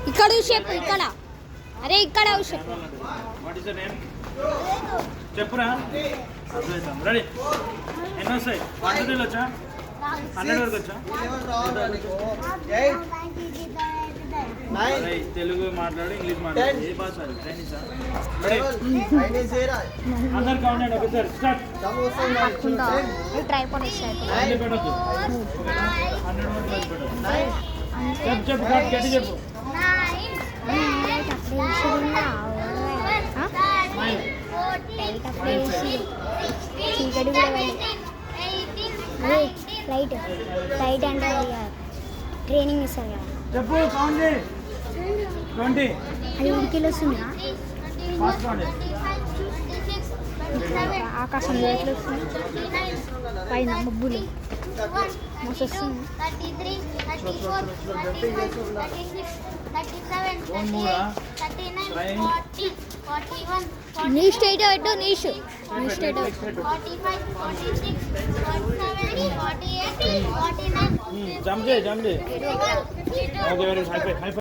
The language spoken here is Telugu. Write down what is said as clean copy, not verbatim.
ఇక్కడ చెప్పు ఇక్కడ అరే ఇక్కడ చెప్పు చెప్పురా రెడీ ఎన్ని వస్తాయి 1 వచ్చా 100 వరకు వచ్చా తెలుగు మాట్లాడు ఇంగ్లీష్ మాట్లాడు ఏ భాష అందరు కౌంట్ ఒకసారి స్టార్ట్ చెప్పు గట్టి చెప్పు చీకటి కూడా లైట్ లైట్ అంటే ట్రైనింగ్ ఇస్తారు కదా చెప్పు కౌంట్ 20 అది ఉడికిలో వస్తుందా ఫాస్ట్ కౌంట్ ఆకాశంలో ఎట్లా వస్తుంది పైన మబ్బులు మస్తు వస్తుంది నీ స్టేట్ పెట్టు నీష్ నీ స్టేట్ జంప్ చేయి ఓకే వెరీ హై